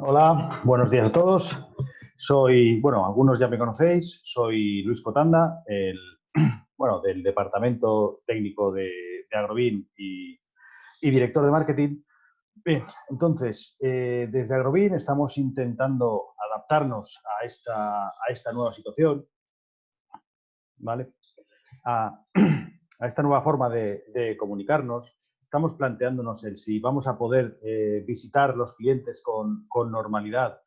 Hola, buenos días a todos. Algunos ya me conocéis, soy Luis Cotanda, del Departamento Técnico de Agrobin y director de marketing. Bien, entonces, desde Agrobin estamos intentando adaptarnos a esta nueva situación, ¿vale? A esta nueva forma de comunicarnos. Estamos planteándonos el si vamos a poder visitar los clientes con normalidad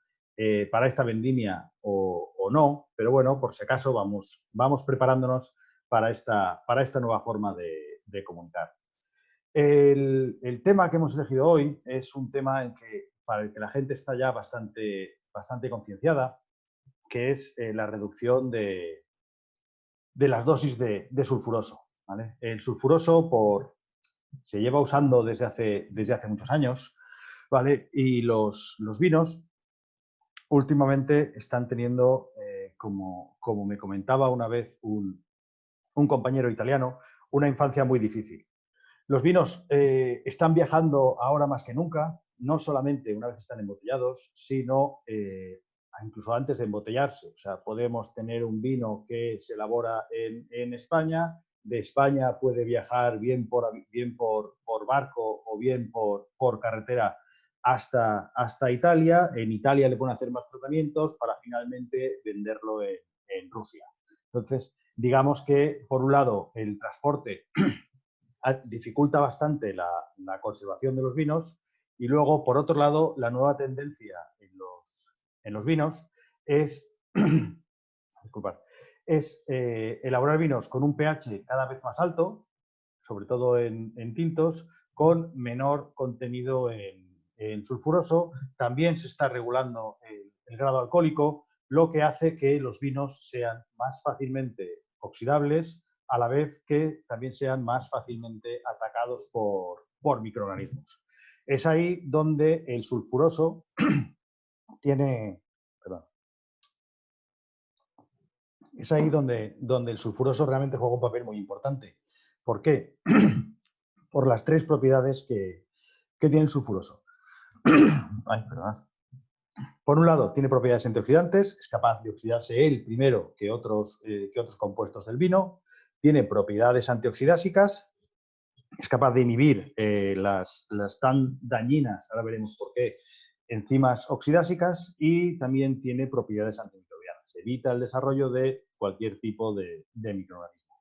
para esta vendimia o no, pero bueno, por si acaso vamos preparándonos para esta nueva forma de comunicar. El tema que hemos elegido hoy es un tema para el que la gente está ya bastante concienciada, que es la reducción de las dosis de sulfuroso, ¿vale? El sulfuroso se lleva usando desde hace muchos años, ¿vale? Y los vinos últimamente están teniendo, como me comentaba una vez un compañero italiano, una infancia muy difícil. Los vinos están viajando ahora más que nunca, no solamente una vez están embotellados, sino incluso antes de embotellarse. O sea, podemos tener un vino que se elabora en España, de España puede viajar bien por barco o bien por carretera hasta Italia. En Italia le pueden hacer más tratamientos para finalmente venderlo en Rusia. Entonces, digamos que, por un lado, el transporte dificulta bastante la conservación de los vinos y luego, por otro lado, la nueva tendencia en los vinos es, elaborar vinos con un pH cada vez más alto, sobre todo en tintos, con menor contenido en sulfuroso. También se está regulando el grado alcohólico, lo que hace que los vinos sean más fácilmente oxidables, a la vez que también sean más fácilmente atacados por microorganismos. Es ahí donde el sulfuroso tiene... Perdón. Es ahí donde el sulfuroso realmente juega un papel muy importante. ¿Por qué? Por las tres propiedades que tiene el sulfuroso. Ay, perdón. Por un lado, tiene propiedades antioxidantes, es capaz de oxidarse él primero que otros compuestos del vino. Tiene propiedades antioxidásicas, es capaz de inhibir las tan dañinas, ahora veremos por qué, enzimas oxidásicas, y también tiene propiedades antimicrobianas. Evita el desarrollo de cualquier tipo de microorganismo.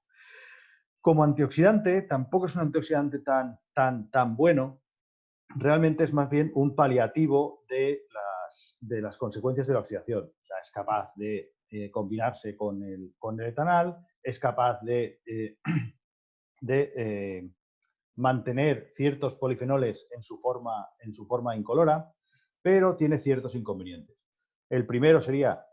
Como antioxidante, tampoco es un antioxidante tan bueno. Realmente es más bien un paliativo de las consecuencias de la oxidación. O sea, es capaz de combinarse con el etanal, es capaz de mantener ciertos polifenoles en su forma incolora, pero tiene ciertos inconvenientes. El primero sería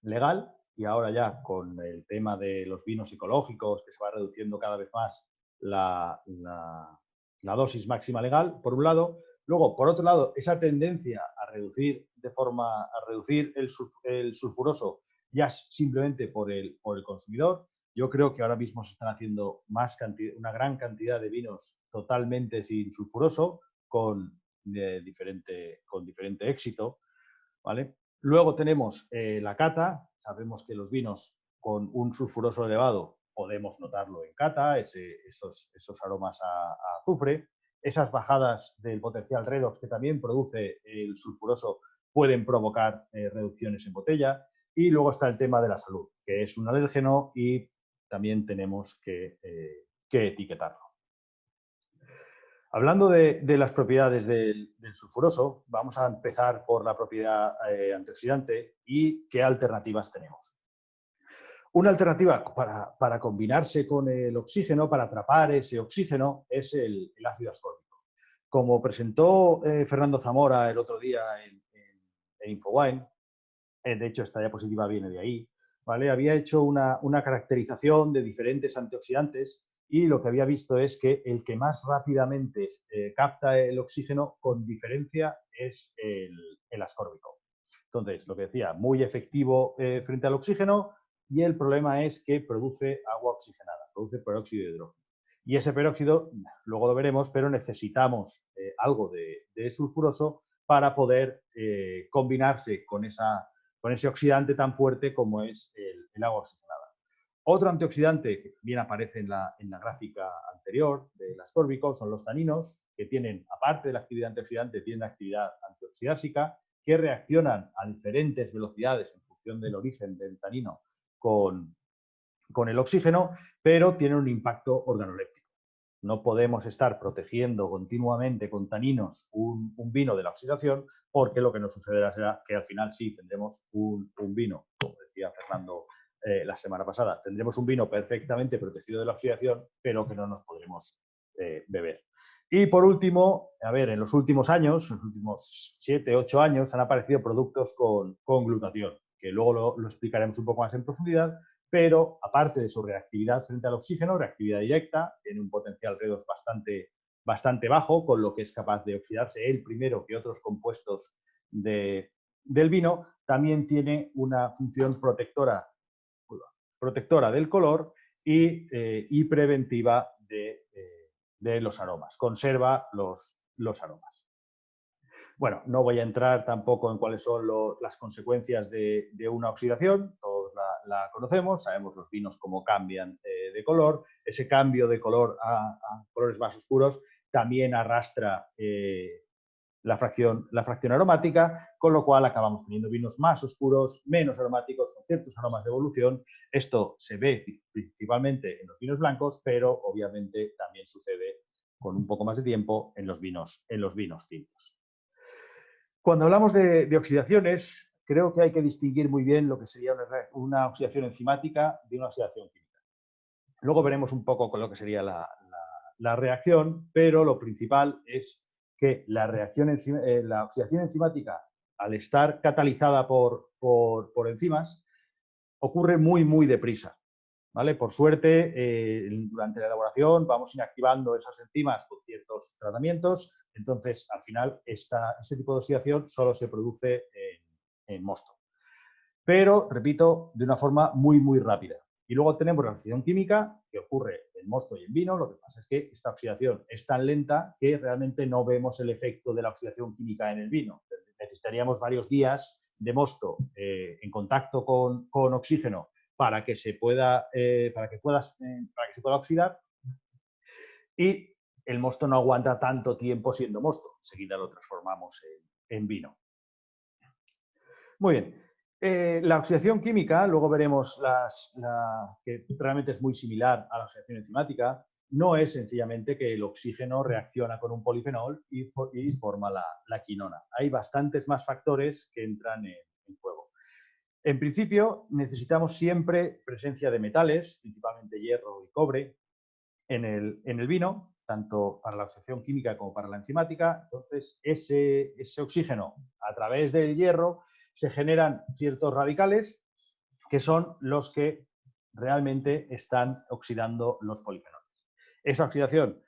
legal, y ahora ya con el tema de los vinos ecológicos, que se va reduciendo cada vez más la dosis máxima legal, por un lado. Luego, por otro lado, esa tendencia a reducir el sulfuroso ya simplemente por el consumidor. Yo creo que ahora mismo se están haciendo una gran cantidad de vinos totalmente sin sulfuroso, con diferente éxito, ¿vale? Luego tenemos la cata. Sabemos que los vinos con un sulfuroso elevado podemos notarlo en cata, esos aromas a azufre. Esas bajadas del potencial redox que también produce el sulfuroso pueden provocar reducciones en botella. Y luego está el tema de la salud, que es un alérgeno y también tenemos que etiquetarlo. Hablando de las propiedades del sulfuroso, vamos a empezar por la propiedad antioxidante y qué alternativas tenemos. Una alternativa para combinarse con el oxígeno, para atrapar ese oxígeno, es el ácido ascórbico. Como presentó Fernando Zamora el otro día en Infowine, de hecho esta diapositiva viene de ahí, ¿vale? Había hecho una caracterización de diferentes antioxidantes y lo que había visto es que el que más rápidamente capta el oxígeno, con diferencia, es el ascórbico. Entonces, lo que decía, muy efectivo frente al oxígeno, y el problema es que produce agua oxigenada, produce peróxido de hidrógeno. Y ese peróxido, luego lo veremos, pero necesitamos algo de sulfuroso para poder combinarse con ese oxidante tan fuerte como es el agua oxigenada. Otro antioxidante que también aparece en la gráfica anterior de las Ascorbic son los taninos, que tienen, aparte de la actividad antioxidante, tienen actividad antioxidásica, que reaccionan a diferentes velocidades en función del origen del tanino con el oxígeno, pero tienen un impacto organoléptico. No podemos estar protegiendo continuamente con taninos un vino de la oxidación, porque lo que nos sucederá será que al final sí tendremos un vino, como decía Fernando la semana pasada, tendremos un vino perfectamente protegido de la oxidación, pero que no nos podremos beber. Y por último, a ver, en los últimos años, en los últimos 7, 8 años, han aparecido productos con glutatión, que luego lo explicaremos un poco más en profundidad, pero aparte de su reactividad frente al oxígeno, reactividad directa, tiene un potencial redox bastante bajo, con lo que es capaz de oxidarse él primero que otros compuestos del vino, también tiene una función protectora del color y preventiva de los aromas. Conserva los aromas. Bueno, no voy a entrar tampoco en cuáles son las consecuencias de una oxidación, todos la conocemos, sabemos los vinos cómo cambian de color, ese cambio de color a colores más oscuros también arrastra la fracción aromática, con lo cual acabamos teniendo vinos más oscuros, menos aromáticos, con ciertos aromas de evolución. Esto se ve principalmente en los vinos blancos, pero obviamente también sucede con un poco más de tiempo en los vinos tintos. Cuando hablamos de oxidaciones, creo que hay que distinguir muy bien lo que sería una oxidación enzimática de una oxidación química. Luego veremos un poco con lo que sería la reacción, pero lo principal es que la oxidación enzimática, al estar catalizada por enzimas, ocurre muy, muy deprisa. ¿Vale? Por suerte, durante la elaboración vamos inactivando esas enzimas con ciertos tratamientos, entonces al final ese tipo de oxidación solo se produce en mosto. Pero, repito, de una forma muy, muy rápida. Y luego tenemos la oxidación química, que ocurre en mosto y en vino. Lo que pasa es que esta oxidación es tan lenta que realmente no vemos el efecto de la oxidación química en el vino. Necesitaríamos varios días de mosto en contacto con oxígeno para que se pueda oxidar, y el mosto no aguanta tanto tiempo siendo mosto. Enseguida lo transformamos en vino. Muy bien. La oxidación química, luego veremos que realmente es muy similar a la oxidación enzimática, no es sencillamente que el oxígeno reacciona con un polifenol y forma la quinona. Hay bastantes más factores que entran en juego. En principio, necesitamos siempre presencia de metales, principalmente hierro y cobre, en el vino, tanto para la oxidación química como para la enzimática. Entonces, ese oxígeno, a través del hierro, se generan ciertos radicales que son los que realmente están oxidando los polifenoles. Esa oxidación,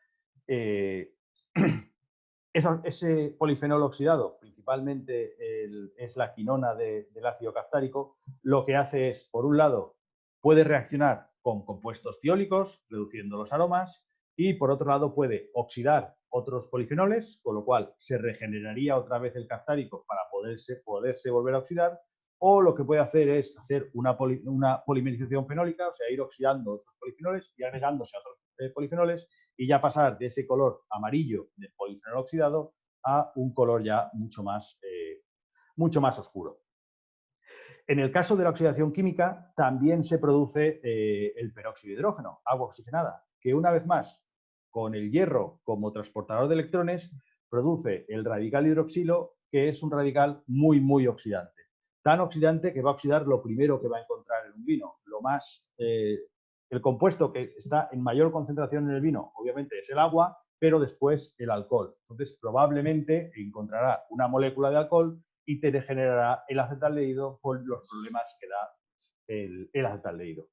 ese polifenol oxidado, principalmente es la quinona del ácido caftárico, lo que hace es, por un lado, puede reaccionar con compuestos tiólicos, reduciendo los aromas, y por otro lado puede oxidar otros polifenoles, con lo cual se regeneraría otra vez el caftárico para poderse volver a oxidar, o lo que puede hacer es hacer una polimerización fenólica, o sea, ir oxidando otros polifenoles y agregándose a otros polifenoles, y ya pasar de ese color amarillo del polifenol oxidado a un color ya mucho más oscuro. En el caso de la oxidación química, también se produce el peróxido de hidrógeno, agua oxigenada, que una vez más, con el hierro como transportador de electrones, produce el radical hidroxilo, que es un radical muy, muy oxidante. Tan oxidante que va a oxidar lo primero que va a encontrar en un vino. El compuesto que está en mayor concentración en el vino, obviamente, es el agua, pero después el alcohol. Entonces, probablemente encontrará una molécula de alcohol y te degenerará el acetaldehído con los problemas que da el acetaldehído.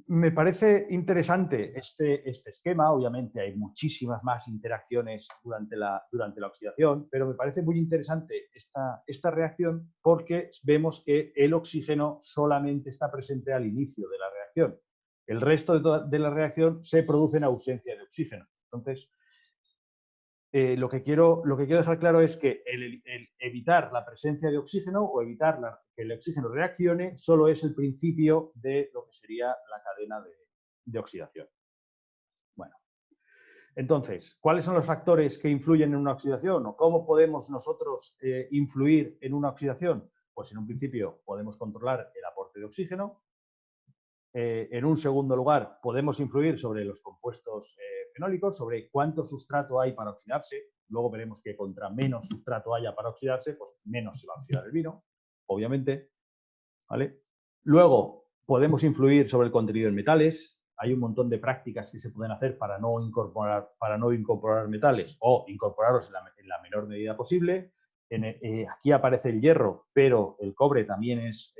Me parece interesante este esquema. Obviamente hay muchísimas más interacciones durante la oxidación, pero me parece muy interesante esta reacción porque vemos que el oxígeno solamente está presente al inicio de la reacción. El resto de la reacción se produce en ausencia de oxígeno. Entonces, lo que quiero dejar claro es que el evitar la presencia de oxígeno o evitar que el oxígeno reaccione solo es el principio de lo que sería la cadena de oxidación. Bueno, entonces, ¿cuáles son los factores que influyen en una oxidación o cómo podemos nosotros influir en una oxidación? Pues en un principio podemos controlar el aporte de oxígeno. En un segundo lugar, podemos influir sobre los compuestos fenólicos, sobre cuánto sustrato hay para oxidarse. Luego veremos que contra menos sustrato haya para oxidarse, pues menos se va a oxidar el vino, obviamente. ¿Vale? Luego, podemos influir sobre el contenido en metales. Hay un montón de prácticas que se pueden hacer para no incorporar metales o incorporarlos en la menor medida posible. Aquí aparece el hierro, pero el cobre también es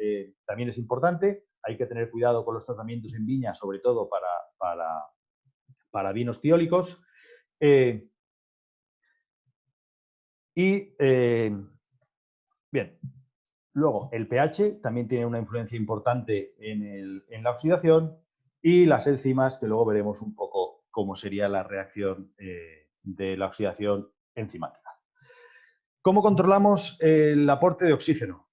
importante. Hay que tener cuidado con los tratamientos en viña, sobre todo para vinos tiólicos. Bien, luego el pH también tiene una influencia importante en la oxidación y las enzimas, que luego veremos un poco cómo sería la reacción de la oxidación enzimática. ¿Cómo controlamos el aporte de oxígeno?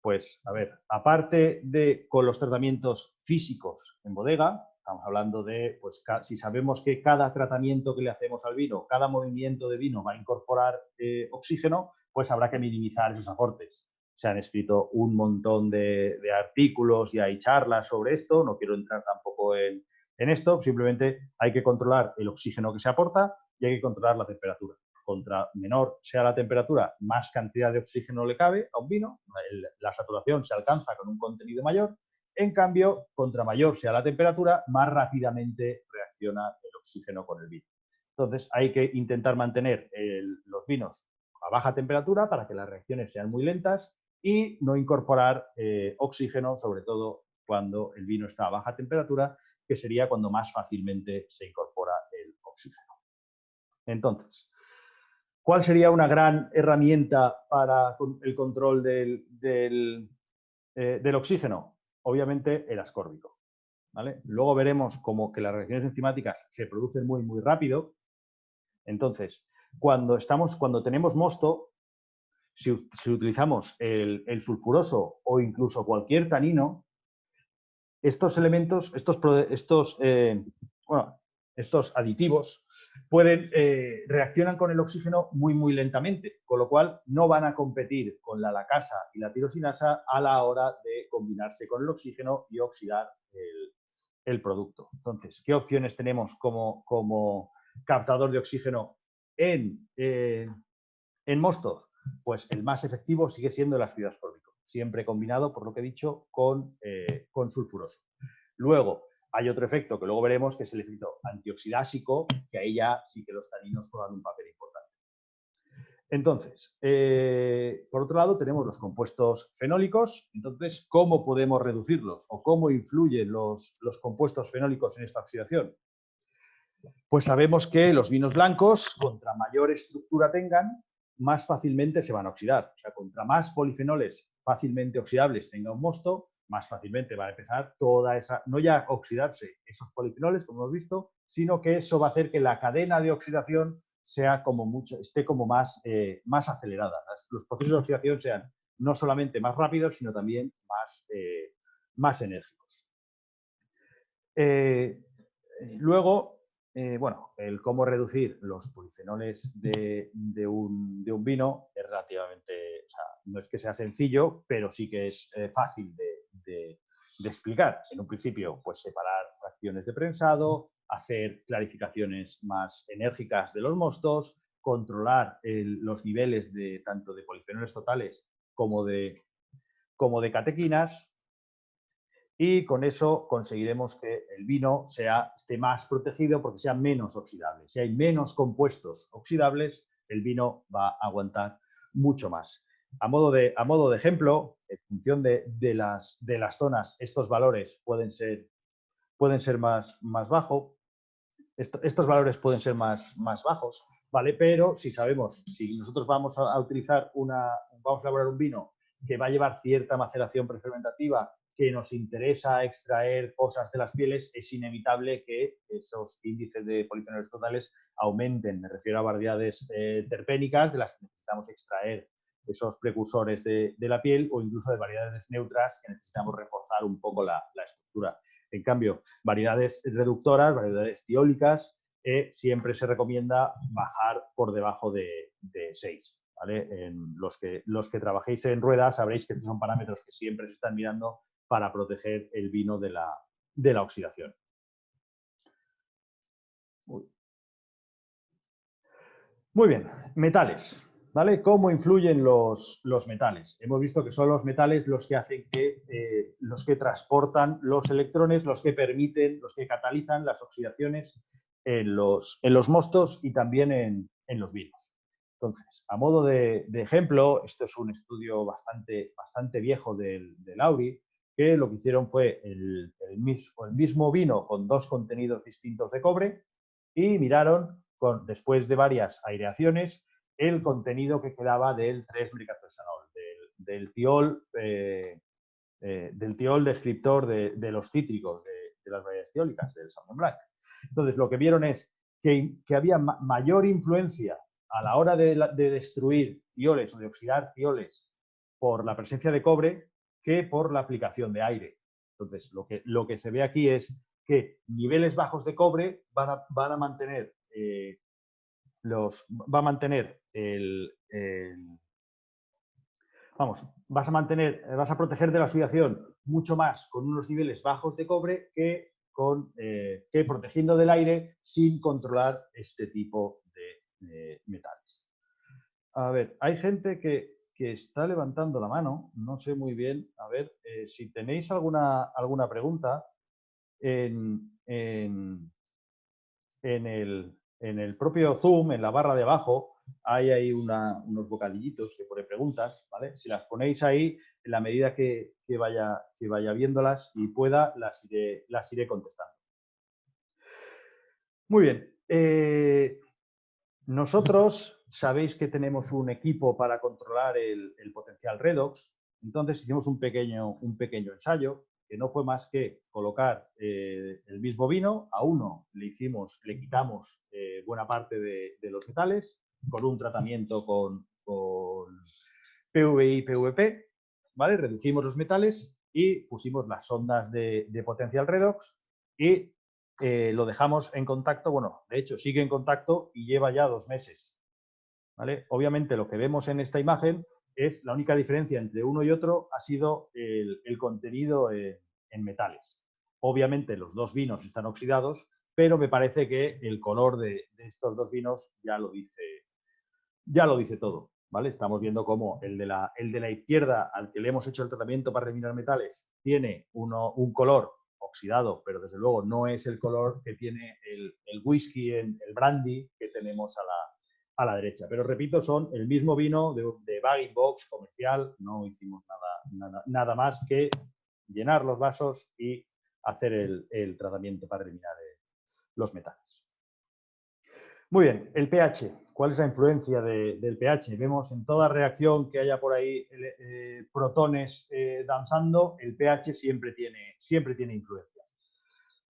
Pues, a ver, aparte de con los tratamientos físicos en bodega, estamos hablando de, pues, si sabemos que cada tratamiento que le hacemos al vino, cada movimiento de vino va a incorporar oxígeno, pues habrá que minimizar esos aportes. Se han escrito un montón de artículos y hay charlas sobre esto, no quiero entrar tampoco en esto, simplemente hay que controlar el oxígeno que se aporta y hay que controlar la temperatura. Contra menor sea la temperatura, más cantidad de oxígeno le cabe a un vino, la saturación se alcanza con un contenido mayor. En cambio, contra mayor sea la temperatura, más rápidamente reacciona el oxígeno con el vino. Entonces, hay que intentar mantener los vinos a baja temperatura para que las reacciones sean muy lentas y no incorporar oxígeno, sobre todo cuando el vino está a baja temperatura, que sería cuando más fácilmente se incorpora el oxígeno. Entonces, ¿cuál sería una gran herramienta para el control del oxígeno? Obviamente el ascórbico. ¿Vale? Luego veremos como que las reacciones enzimáticas se producen muy, muy rápido. Entonces, cuando tenemos mosto, si utilizamos el sulfuroso o incluso cualquier tanino, estos elementos, estos aditivos reaccionan con el oxígeno muy, muy lentamente, con lo cual no van a competir con la lacasa y la tirosinasa a la hora de combinarse con el oxígeno y oxidar el producto. Entonces, ¿qué opciones tenemos como captador de oxígeno en mosto? Pues el más efectivo sigue siendo el ácido ascórbico, siempre combinado, por lo que he dicho, con sulfuroso. Luego, hay otro efecto que luego veremos, que es el efecto antioxidásico, que ahí ya sí que los taninos juegan un papel importante. Entonces, por otro lado, tenemos los compuestos fenólicos. Entonces, ¿cómo podemos reducirlos o cómo influyen los compuestos fenólicos en esta oxidación? Pues sabemos que los vinos blancos, contra mayor estructura tengan, más fácilmente se van a oxidar. O sea, contra más polifenoles fácilmente oxidables tenga un mosto, más fácilmente va a empezar toda esa, no ya oxidarse esos polifenoles, como hemos visto, sino que eso va a hacer que la cadena de oxidación sea esté como más acelerada. Los procesos de oxidación sean no solamente más rápidos, sino también más enérgicos. Luego, el cómo reducir los polifenoles de un vino es relativamente, o sea, no es que sea sencillo, pero sí que es fácil de explicar. En un principio, pues separar fracciones de prensado, hacer clarificaciones más enérgicas de los mostos, controlar los niveles tanto de polifenoles totales como de catequinas. Y con eso conseguiremos que el vino esté más protegido porque sea menos oxidable. Si hay menos compuestos oxidables, el vino va a aguantar mucho más. A modo de ejemplo, en función de las zonas, estos valores pueden ser más bajos. Estos valores pueden ser más bajos, ¿vale? Pero si nosotros vamos a elaborar un vino que va a llevar cierta maceración prefermentativa, que nos interesa extraer cosas de las pieles, es inevitable que esos índices de polifenoles totales aumenten. Me refiero a variedades terpénicas de las que necesitamos extraer esos precursores de la piel, o incluso de variedades neutras que necesitamos reforzar un poco la estructura. En cambio, variedades reductoras, variedades tiólicas, siempre se recomienda bajar por debajo de 6. ¿Vale? En los que trabajéis en ruedas sabréis que estos son parámetros que siempre se están mirando para proteger el vino de la oxidación. Muy bien, metales. ¿Vale? ¿Cómo influyen los metales? Hemos visto que son los metales los que hacen que, los que transportan los electrones, los que permiten, los que catalizan las oxidaciones en los mostos y también en los vinos. Entonces, a modo de ejemplo, esto es un estudio bastante viejo del Lowry, que lo que hicieron fue el mismo vino con dos contenidos distintos de cobre y miraron, después de varias aireaciones, el contenido que quedaba del 3-mercaptolsanol, del tiol descriptor de los cítricos, de las variedades tiólicas, del Sauvignon Blanc. Entonces, lo que vieron es que había mayor influencia a la hora de destruir tioles o de oxidar tioles por la presencia de cobre que por la aplicación de aire. Entonces, lo que se ve aquí es que niveles bajos de cobre van a mantener vas a proteger de la oxidación mucho más con unos niveles bajos de cobre que protegiendo del aire sin controlar este tipo de metales. A ver, hay gente que está levantando la mano, no sé muy bien. A ver, si tenéis alguna pregunta en el propio Zoom, en la barra de abajo, hay ahí unos bocadillitos que pone preguntas, ¿vale? Si las ponéis ahí, en la medida que vaya viéndolas y pueda, las iré contestando. Muy bien. Nosotros sabéis que tenemos un equipo para controlar el potencial redox. Entonces hicimos un pequeño ensayo que no fue más que colocar el mismo vino. A uno le quitamos buena parte de los metales con un tratamiento con PVI, PVP, ¿vale? Reducimos los metales y pusimos las sondas de potencial redox y lo dejamos en contacto. Bueno, de hecho sigue en contacto y lleva ya 2 meses. ¿Vale? Obviamente lo que vemos en esta imagen es la única diferencia entre uno y otro ha sido el contenido en metales. Obviamente los dos vinos están oxidados, pero me parece que el color de estos dos vinos ya lo dice todo. ¿Vale? Estamos viendo cómo el de la izquierda, al que le hemos hecho el tratamiento para eliminar metales, tiene un color oxidado, pero desde luego no es el color que tiene el whisky, el brandy que tenemos a la derecha. Pero repito, son el mismo vino de bag box comercial. No hicimos nada más que llenar los vasos y hacer el tratamiento para eliminar los metales. Muy bien, el pH. ¿Cuál es la influencia del pH? Vemos en toda reacción que haya por ahí protones danzando, el pH siempre tiene influencia.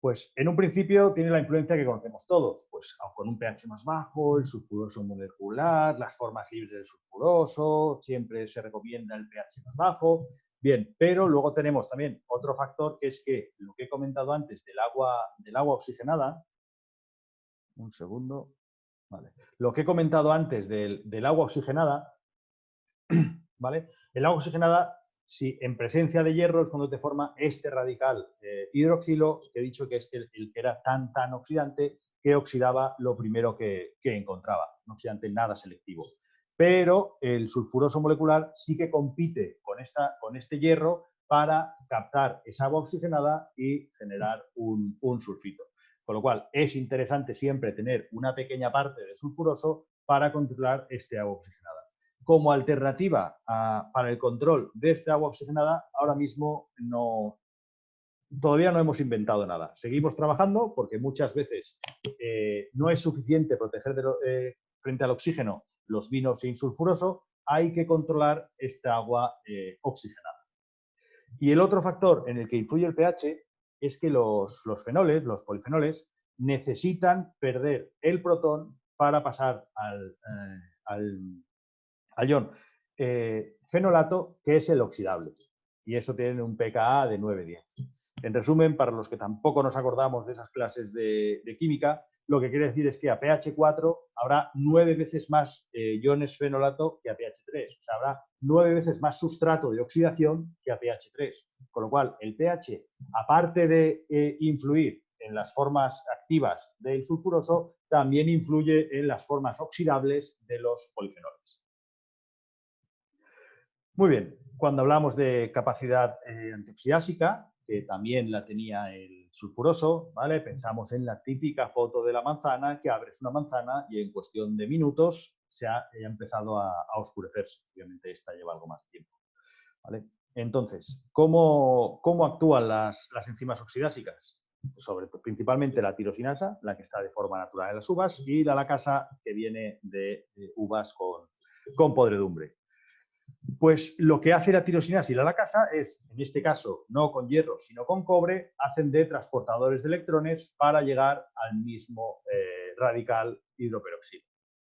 Pues en un principio tiene la influencia que conocemos todos, pues con un pH más bajo, el sulfuroso molecular, las formas libres del sulfuroso, siempre se recomienda el pH más bajo. Bien, pero luego tenemos también otro factor, que es que lo que he comentado antes del agua oxigenada. Un segundo. Vale. Lo que he comentado antes del agua oxigenada, ¿vale? El agua oxigenada, si en presencia de hierro, es cuando te forma este radical hidroxilo, que he dicho que es el que era tan oxidante que oxidaba lo primero que encontraba, un oxidante nada selectivo. Pero el sulfuroso molecular sí que compite con este hierro para captar esa agua oxigenada y generar un sulfito. Con lo cual, es interesante siempre tener una pequeña parte de sulfuroso para controlar este agua oxigenada. Como alternativa para el control de este agua oxigenada, ahora mismo todavía no hemos inventado nada. Seguimos trabajando porque muchas veces no es suficiente proteger frente al oxígeno los vinos sin sulfuroso, hay que controlar esta agua oxigenada. Y el otro factor en el que influye el pH es que los fenoles, los polifenoles, necesitan perder el protón para pasar al ion fenolato, que es el oxidable. Y eso tiene un pKa de 9,10. En resumen, para los que tampoco nos acordamos de esas clases de química, lo que quiere decir es que a pH 4 habrá 9 veces más iones fenolato que a pH 3. O sea, habrá 9 veces más sustrato de oxidación que a pH 3. Con lo cual, el pH, aparte de influir en las formas activas del sulfuroso, también influye en las formas oxidables de los polifenoles. Muy bien, cuando hablamos de capacidad antioxidásica, que también la tenía el sulfuroso, ¿vale? Pensamos en la típica foto de la manzana, que abres una manzana y en cuestión de minutos se ha empezado a oscurecerse. Obviamente esta lleva algo más tiempo, ¿vale? Entonces, ¿cómo actúan las enzimas oxidásicas? Principalmente la tirosinasa, la que está de forma natural en las uvas, y la lacasa, que viene de uvas con podredumbre. Pues lo que hace la tirosinasa y la lacasa es, en este caso, no con hierro, sino con cobre, hacen de transportadores de electrones para llegar al mismo radical hidroperoxilo,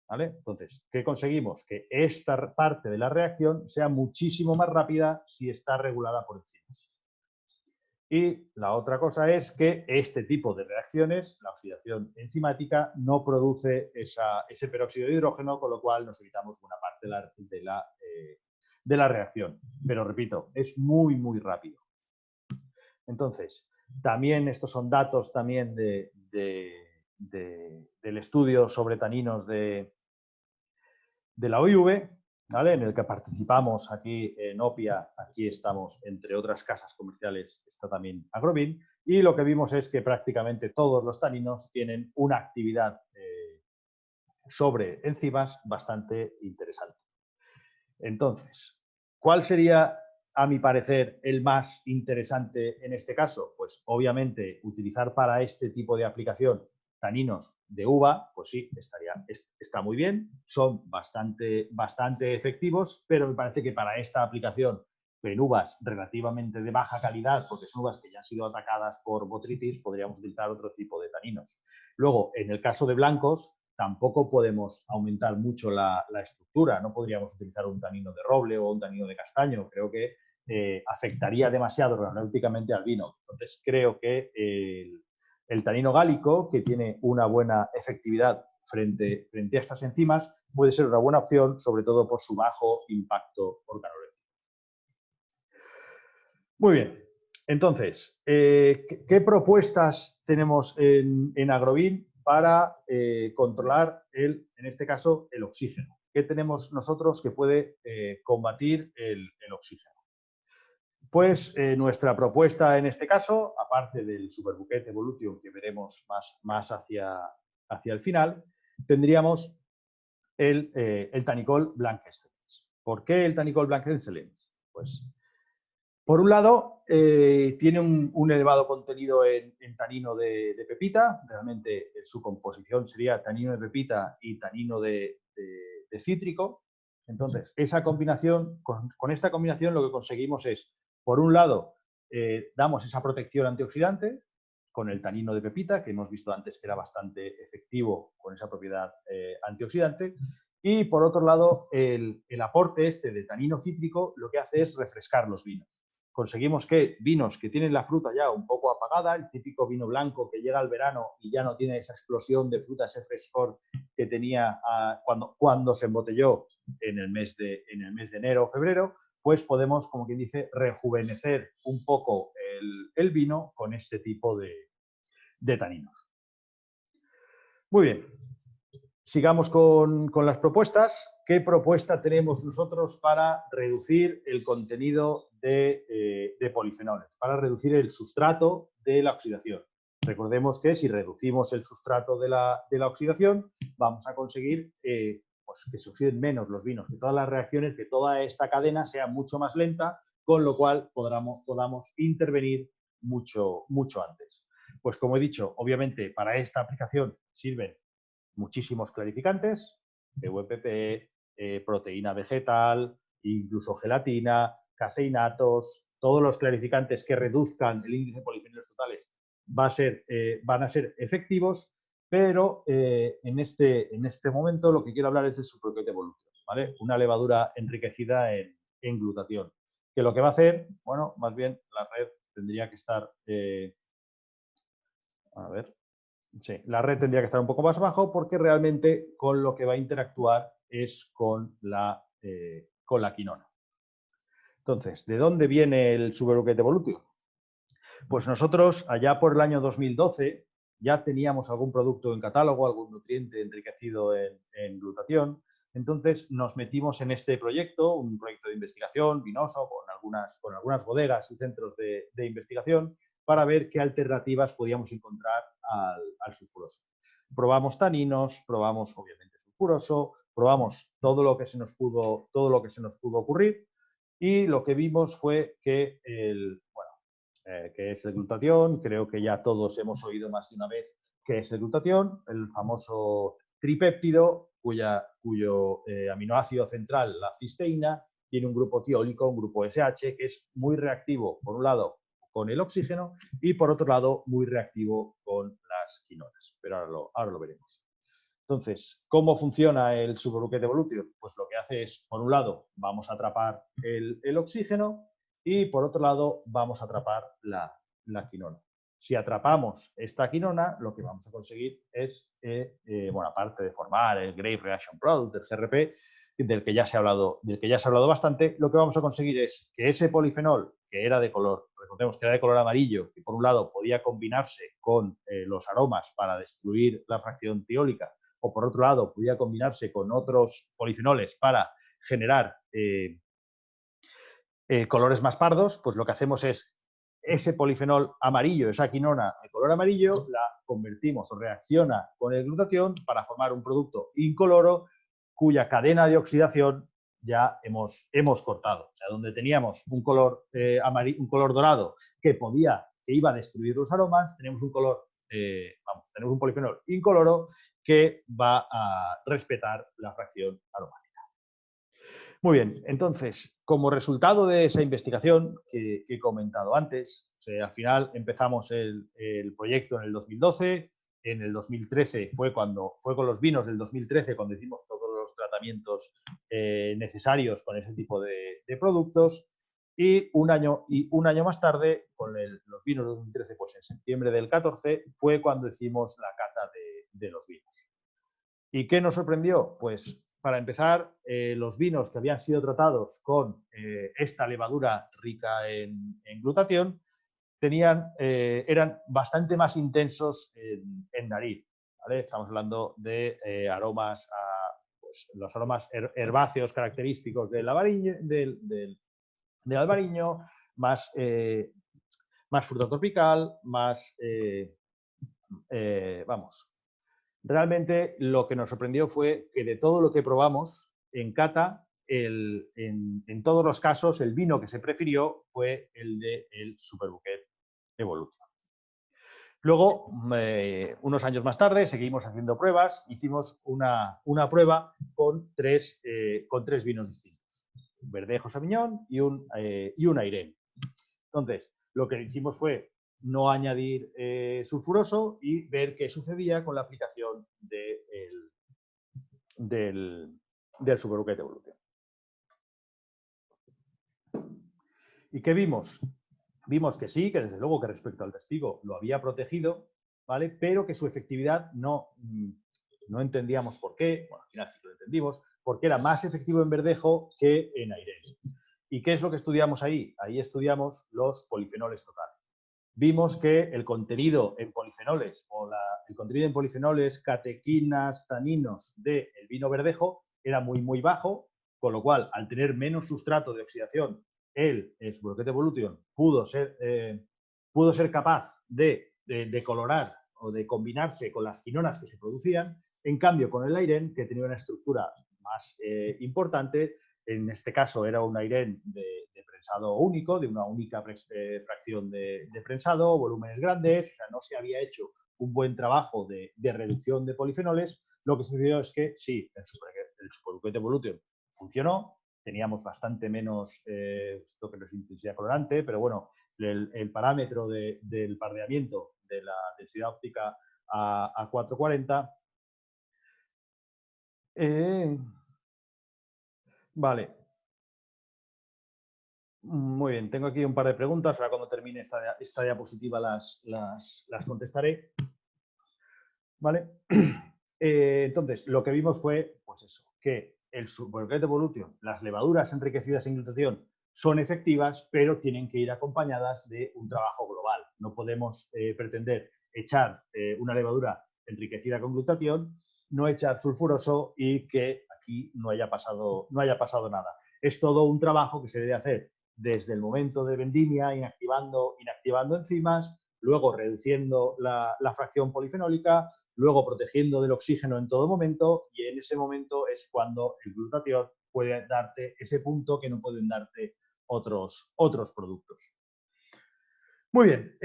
¿vale? Entonces, ¿qué conseguimos? Que esta parte de la reacción sea muchísimo más rápida si está regulada por enzimas. Y la otra cosa es que este tipo de reacciones, la oxidación enzimática, no produce ese peróxido de hidrógeno, con lo cual nos evitamos buena parte de la reacción. Pero repito, es muy, muy rápido. Entonces, también estos son datos también del estudio sobre taninos de la OIV, ¿vale? En el que participamos aquí en Opia. Aquí estamos, entre otras casas comerciales, está también Agrobin, y lo que vimos es que prácticamente todos los taninos tienen una actividad sobre enzimas bastante interesante. Entonces, ¿cuál sería, a mi parecer, el más interesante en este caso? Pues obviamente utilizar para este tipo de aplicación taninos de uva, pues sí, está muy bien, son bastante efectivos, pero me parece que para esta aplicación en uvas relativamente de baja calidad, porque son uvas que ya han sido atacadas por botrytis, podríamos utilizar otro tipo de taninos. Luego, en el caso de blancos, tampoco podemos aumentar mucho la estructura. No podríamos utilizar un tanino de roble o un tanino de castaño. Creo que afectaría demasiado organolépticamente al vino. Entonces, creo que el tanino gálico, que tiene una buena efectividad frente a estas enzimas, puede ser una buena opción, sobre todo por su bajo impacto organoléptico. Muy bien. Entonces, ¿qué propuestas tenemos en Agrobin para controlar, en este caso, el oxígeno? ¿Qué tenemos nosotros que puede combatir el oxígeno? Pues nuestra propuesta en este caso, aparte del Superbouquet Evolution que veremos más hacia el final, tendríamos el Tanicol Blanc Excellence. ¿Por qué el Tanicol Blanc Excellence? Pues, por un lado, tiene un elevado contenido en tanino de pepita. Realmente su composición sería tanino de pepita y tanino de cítrico. Entonces, esa combinación, con esta combinación lo que conseguimos es, por un lado, damos esa protección antioxidante con el tanino de pepita, que hemos visto antes que era bastante efectivo con esa propiedad antioxidante. Y, por otro lado, el aporte de tanino cítrico lo que hace es refrescar los vinos. Conseguimos que vinos que tienen la fruta ya un poco apagada, el típico vino blanco que llega al verano y ya no tiene esa explosión de fruta, ese frescor que tenía cuando se embotelló en el mes de enero o febrero, pues podemos, como quien dice, rejuvenecer un poco el vino con este tipo de taninos. Muy bien. Sigamos con las propuestas. ¿Qué propuesta tenemos nosotros para reducir el contenido de polifenoles? Para reducir el sustrato de la oxidación. Recordemos que si reducimos el sustrato de la oxidación, vamos a conseguir pues que se oxiden menos los vinos, que todas las reacciones, que toda esta cadena sea mucho más lenta, con lo cual podamos intervenir mucho antes. Pues como he dicho, obviamente para esta aplicación sirven muchísimos clarificantes, EUPP, proteína vegetal, incluso gelatina, caseinatos, todos los clarificantes que reduzcan el índice de polifenoles totales van a ser efectivos, pero en este momento lo que quiero hablar es del supercohete evolutivo, ¿vale? Una levadura enriquecida en glutatión, que lo que va a hacer, bueno, más bien la red tendría que estar, a ver, sí, la red tendría que estar un poco más abajo porque realmente con lo que va a interactuar es con la quinona. Entonces, ¿de dónde viene el supercohete evolutivo? Pues nosotros, allá por el año 2012, ya teníamos algún producto en catálogo, algún nutriente enriquecido en glutatión. Entonces nos metimos en este proyecto, un proyecto de investigación vinoso con algunas bodegas y centros de investigación para ver qué alternativas podíamos encontrar al sulfuroso. Probamos taninos, probamos obviamente sulfuroso, probamos todo lo que se nos pudo ocurrir y lo que vimos fue que que es el glutatión. Creo que ya todos hemos oído más de una vez qué es el glutatión, el famoso tripéptido cuyo aminoácido central, la cisteína, tiene un grupo tiólico, un grupo SH, que es muy reactivo, por un lado, con el oxígeno y, por otro lado, muy reactivo con las quinonas. Pero ahora lo veremos. Entonces, ¿cómo funciona el superbuquete evolutivo? Pues lo que hace es, por un lado, vamos a atrapar el oxígeno y, por otro lado, vamos a atrapar la quinona. Si atrapamos esta quinona, lo que vamos a conseguir es, bueno, aparte de formar el Grape Reaction Product, el GRP, del que ya se ha hablado bastante, lo que vamos a conseguir es que ese polifenol, que era de color, recordemos que era de color amarillo, que por un lado podía combinarse con los aromas para destruir la fracción tiólica, o por otro lado podía combinarse con otros polifenoles para generar colores más pardos, pues lo que hacemos es ese polifenol amarillo, esa quinona de color amarillo, la convertimos o reacciona con el glutatión para formar un producto incoloro cuya cadena de oxidación ya hemos cortado. O sea, donde teníamos un color dorado que iba a destruir los aromas, tenemos tenemos un polifenol incoloro que va a respetar la fracción aromática. Muy bien, entonces, como resultado de esa investigación que he comentado antes, al final empezamos el proyecto en el 2012, en el 2013 fue con los vinos del 2013 cuando hicimos todos los tratamientos necesarios con ese tipo de productos, y un año más tarde, con los vinos del 2013, pues en septiembre del 14, fue cuando hicimos la cata de los vinos. ¿Y qué nos sorprendió? Pues, para empezar, los vinos que habían sido tratados con esta levadura rica en glutatión eran bastante más intensos en nariz, ¿vale? Estamos hablando de aromas, pues, los aromas herbáceos característicos del albariño, más fruta tropical, vamos. Realmente lo que nos sorprendió fue que de todo lo que probamos en cata, en todos los casos, el vino que se prefirió fue el del Superbuquet Evolutivo. Luego, unos años más tarde, seguimos haciendo pruebas. Hicimos una prueba con tres vinos distintos: un Verdejo Sauvignon y un Airén. Entonces, lo que hicimos fue no añadir sulfuroso y ver qué sucedía con la aplicación del superbuquete evolutivo. ¿Y qué vimos? Vimos que sí, que desde luego que respecto al testigo lo había protegido, ¿vale? Pero que su efectividad no entendíamos por qué. Bueno, al final sí que lo entendimos, porque era más efectivo en verdejo que en airén. ¿Y qué es lo que estudiamos ahí? Ahí estudiamos los polifenoles totales. Vimos que el contenido en polifenoles catequinas, taninos del vino verdejo era muy, muy bajo, con lo cual, al tener menos sustrato de oxidación, el Superbuquete Evolution pudo ser capaz de colorar o de combinarse con las quinonas que se producían. En cambio, con el airén, que tenía una estructura más importante, en este caso era un airén de prensado único, de una única fracción de prensado, volúmenes grandes, o sea, no se había hecho un buen trabajo de reducción de polifenoles. Lo que sucedió es que sí, el Superbuquete Evolution funcionó, teníamos bastante menos, esto que no es intensidad colorante, pero bueno, el parámetro del pardeamiento de la densidad óptica a 440. Vale, muy bien, tengo aquí un par de preguntas, ahora cuando termine esta diapositiva las contestaré. ¿Vale? Entonces, lo que vimos fue, pues eso, que el Superget Evolution, las levaduras enriquecidas en glutatión, son efectivas, pero tienen que ir acompañadas de un trabajo global. No podemos pretender echar una levadura enriquecida con glutatión, no echar sulfuroso y que aquí no haya pasado nada. Es todo un trabajo que se debe hacer desde el momento de vendimia, inactivando enzimas, luego reduciendo la fracción polifenólica, luego protegiendo del oxígeno en todo momento, y en ese momento es cuando el glutatión puede darte ese punto que no pueden darte otros productos. Muy bien,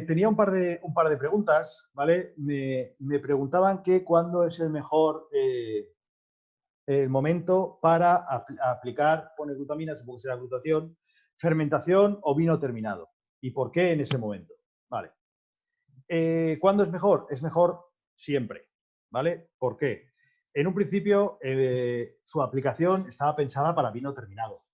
tenía un par de preguntas, ¿vale? Me preguntaban que cuándo es el mejor el momento para aplicar glutamina, supongo que será glutatión, fermentación o vino terminado. ¿Y por qué en ese momento? Vale. ¿Cuándo es mejor? Es mejor siempre, ¿vale? ¿Por qué? En un principio, su aplicación estaba pensada para vino terminado,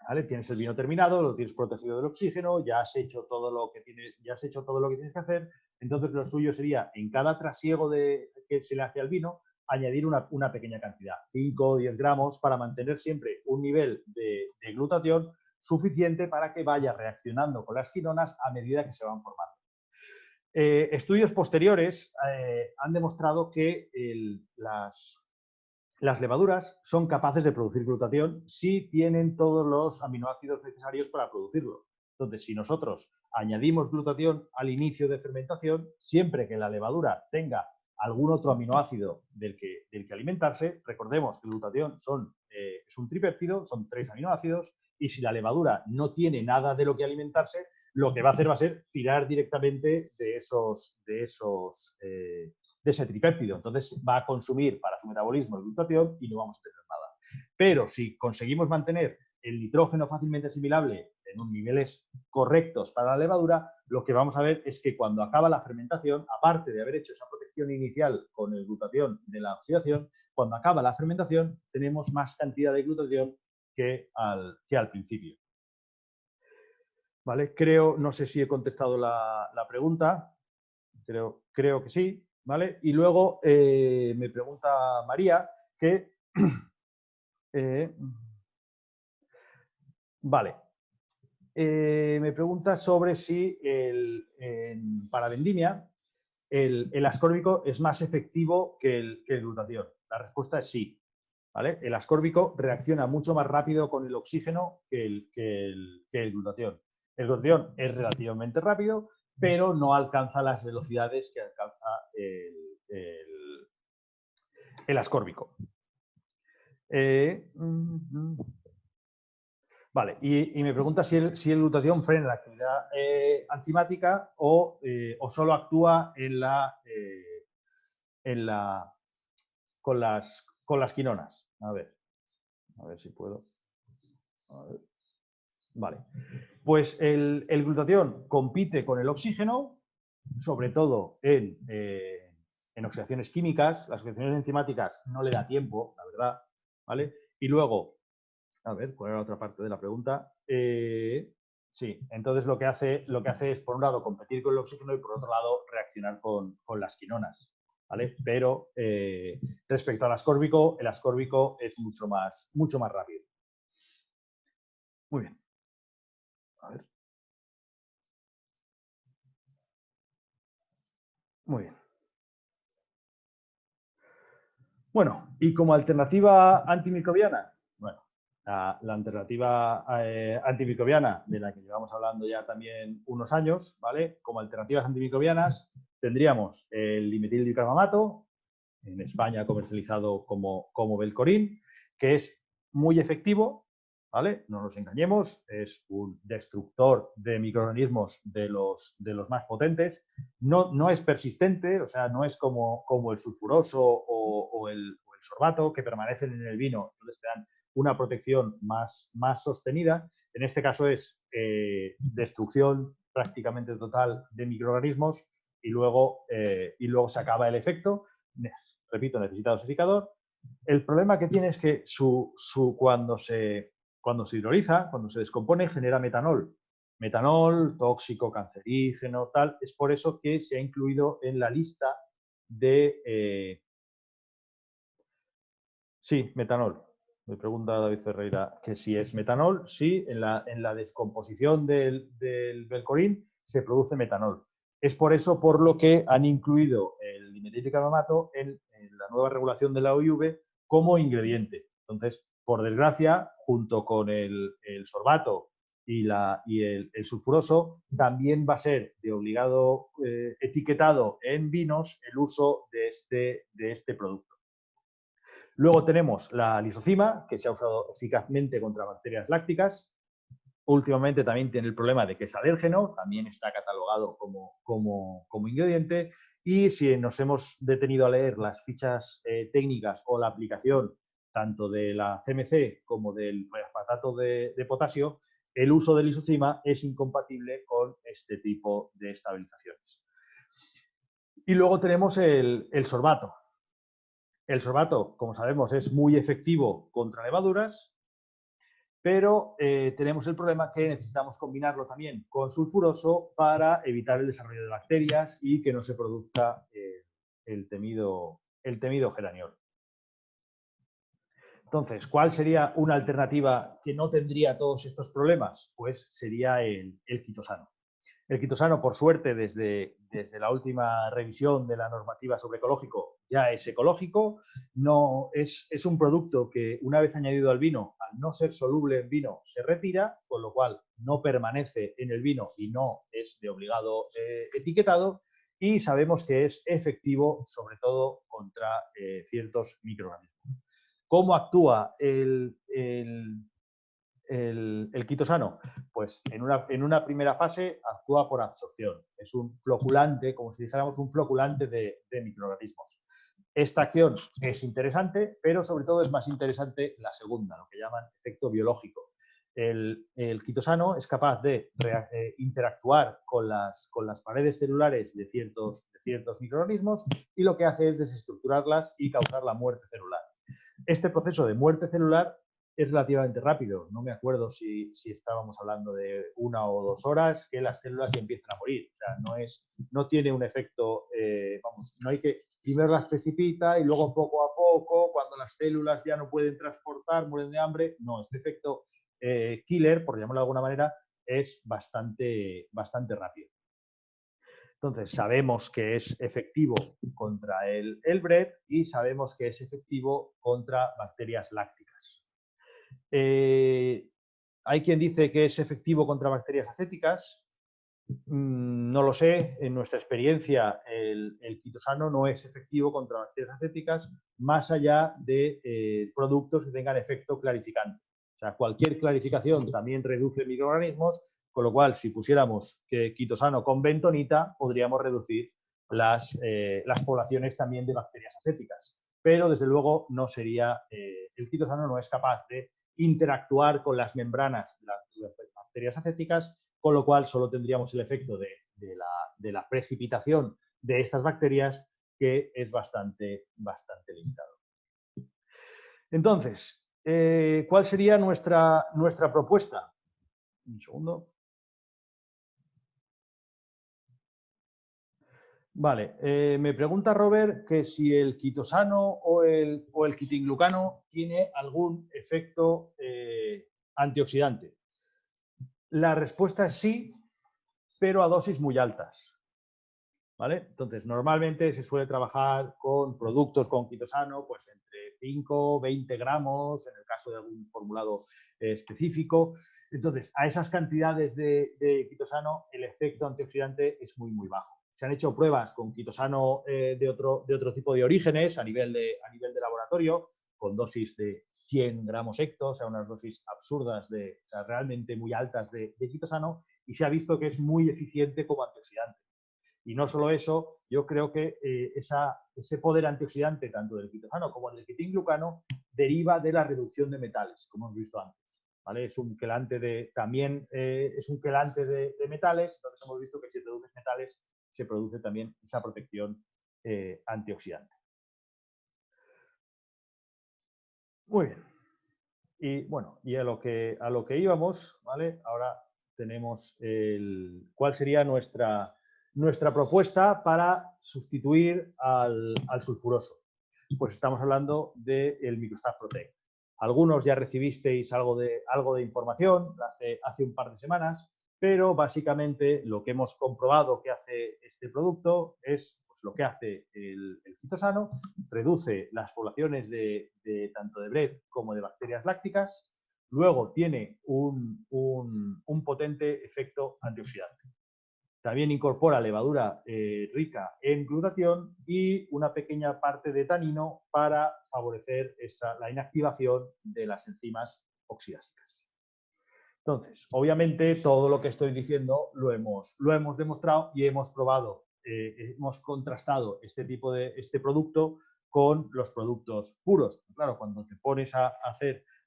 ¿vale? Tienes el vino terminado, lo tienes protegido del oxígeno, ya has hecho todo lo que tienes que hacer, entonces lo suyo sería, en cada trasiego que se le hace al vino, añadir una pequeña cantidad, 5 o 10 gramos, para mantener siempre un nivel de glutatión suficiente para que vaya reaccionando con las quinonas a medida que se van formando. Estudios posteriores han demostrado que las levaduras son capaces de producir glutatión si tienen todos los aminoácidos necesarios para producirlo. Entonces, si nosotros añadimos glutatión al inicio de fermentación, siempre que la levadura tenga algún otro aminoácido del que alimentarse, recordemos que el glutatión es un tripéptido, son 3 aminoácidos, y si la levadura no tiene nada de lo que alimentarse, lo que va a hacer va a ser tirar directamente de ese tripéptido. Entonces va a consumir para su metabolismo el glutatión y no vamos a tener nada. Pero si conseguimos mantener el nitrógeno fácilmente asimilable en unos niveles correctos para la levadura, lo que vamos a ver es que cuando acaba la fermentación, aparte de haber hecho esa protección inicial con el glutatión de la oxidación, cuando acaba la fermentación tenemos más cantidad de glutatión que al principio. ¿Vale? No sé si he contestado la pregunta, creo que sí, ¿vale? Y luego me pregunta María que... vale. Me pregunta sobre si para vendimia el ascórbico es más efectivo que el glutatión. La respuesta es sí. ¿Vale? El ascórbico reacciona mucho más rápido con el oxígeno que el glutatión. El glutatión es relativamente rápido, pero no alcanza las velocidades que alcanza el ascórbico. Vale, y me pregunta si el glutatión frena la actividad enzimática o solo actúa con las quinonas. A ver si puedo. Vale. Pues el glutatión compite con el oxígeno, sobre todo en oxidaciones químicas. Las oxidaciones enzimáticas no le da tiempo, la verdad. ¿Vale? Y luego, a ver, ¿cuál era la otra parte de la pregunta? Sí, entonces lo que hace es, por un lado, competir con el oxígeno y, por otro lado, reaccionar con las quinonas. ¿Vale? Pero respecto al ascórbico, el ascórbico es mucho más rápido. Muy bien. A ver. Muy bien. Bueno, y como alternativa antimicrobiana, bueno, la alternativa antimicrobiana, de la que llevamos hablando ya también unos años, ¿vale? Como alternativas antimicrobianas tendríamos el dimetilbicarbamato, en España comercializado como Belcorin, que es muy efectivo, ¿vale? No nos engañemos, es un destructor de microorganismos de los más potentes. No es persistente, o sea, no es como el sulfuroso o el sorbato, que permanecen en el vino, entonces te dan una protección más sostenida. En este caso es destrucción prácticamente total de microorganismos y luego se acaba el efecto. Repito, necesita dosificador. El problema que tiene es que cuando se hidroliza, cuando se descompone, genera metanol. Metanol, tóxico, cancerígeno, tal. Es por eso que se ha incluido en la lista de... Sí, metanol. Me pregunta David Ferreira que si es metanol. Sí, en la descomposición del Velcorin se produce metanol. Es por eso por lo que han incluido el dimetilcarbamato en la nueva regulación de la OIV como ingrediente. Entonces, por desgracia, junto con el sorbato y el sulfuroso, también va a ser de obligado etiquetado en vinos el uso de este producto. Luego tenemos la lisocima, que se ha usado eficazmente contra bacterias lácticas. Últimamente también tiene el problema de que es alérgeno, también está catalogado como ingrediente. Y si nos hemos detenido a leer las fichas técnicas o la aplicación tanto de la CMC como del aspartato de potasio, el uso de lisocima es incompatible con este tipo de estabilizaciones. Y luego tenemos el sorbato. El sorbato, como sabemos, es muy efectivo contra levaduras, pero tenemos el problema que necesitamos combinarlo también con sulfuroso para evitar el desarrollo de bacterias y que no se produzca el temido geraniol. Entonces, ¿cuál sería una alternativa que no tendría todos estos problemas? Pues sería el quitosano. El quitosano, por suerte, desde la última revisión de la normativa sobre ecológico, ya es ecológico. No, es un producto que, una vez añadido al vino, al no ser soluble en vino, se retira, con lo cual no permanece en el vino y no es de obligado etiquetado. Y sabemos que es efectivo, sobre todo, contra ciertos microorganismos. ¿Cómo actúa el quitosano? Pues en una primera fase actúa por absorción. Es un floculante, como si dijéramos un floculante de microorganismos. Esta acción es interesante, pero sobre todo es más interesante la segunda, lo que llaman efecto biológico. El quitosano es capaz de interactuar con las paredes celulares de ciertos microorganismos y lo que hace es desestructurarlas y causar la muerte celular. Este proceso de muerte celular es relativamente rápido. No me acuerdo si estábamos hablando de 1 o 2 horas que las células ya empiezan a morir. O sea, no tiene un efecto, no hay que, primero las precipita y luego poco a poco, cuando las células ya no pueden transportar, mueren de hambre. No, este efecto killer, por llamarlo de alguna manera, es bastante rápido. Entonces, sabemos que es efectivo contra el BRED y sabemos que es efectivo contra bacterias lácticas. Hay quien dice que es efectivo contra bacterias acéticas. No lo sé. En nuestra experiencia, el quitosano no es efectivo contra bacterias acéticas más allá de productos que tengan efecto clarificante. O sea, cualquier clarificación también reduce microorganismos, con lo cual, si pusiéramos quitosano con bentonita, podríamos reducir las poblaciones también de bacterias acéticas. Pero, desde luego, no sería, el quitosano no es capaz de interactuar con las membranas de las bacterias acéticas, con lo cual solo tendríamos el efecto de la precipitación de estas bacterias, que es bastante limitado. Entonces, ¿cuál sería nuestra propuesta? Un segundo. Vale, me pregunta Robert que si el quitosano o el quitinglucano tiene algún efecto antioxidante. La respuesta es sí, pero a dosis muy altas. ¿Vale? Entonces, normalmente se suele trabajar con productos con quitosano, pues entre 5 20 gramos, en el caso de algún formulado específico. Entonces, a esas cantidades de quitosano, el efecto antioxidante es muy, muy bajo. Se han hecho pruebas con quitosano de otro tipo de orígenes a nivel de laboratorio, con dosis de 100 gramos hecto, o sea, unas dosis absurdas, o sea, realmente muy altas de quitosano, y se ha visto que es muy eficiente como antioxidante. Y no solo eso, yo creo que ese poder antioxidante, tanto del quitosano como del quitinglucano, deriva de la reducción de metales, como hemos visto antes. ¿Vale? Es un quelante también es un quelante de metales, entonces hemos visto que si reduces metales se produce también esa protección antioxidante. Muy bien. Y bueno, y a lo que íbamos, ¿vale? Ahora tenemos cuál sería nuestra propuesta para sustituir al sulfuroso. Pues estamos hablando del Microstat Protect. Algunos ya recibisteis algo de información hace un par de semanas, pero básicamente lo que hemos comprobado que hace este producto es pues, lo que hace el quitosano, reduce las poblaciones tanto de BRED como de bacterias lácticas, luego tiene un potente efecto antioxidante. También incorpora levadura rica en glutatión y una pequeña parte de tanino para favorecer la inactivación de las enzimas oxidásicas. Entonces, obviamente, todo lo que estoy diciendo lo hemos demostrado y hemos probado, hemos contrastado este producto con los productos puros. Claro, cuando te pones a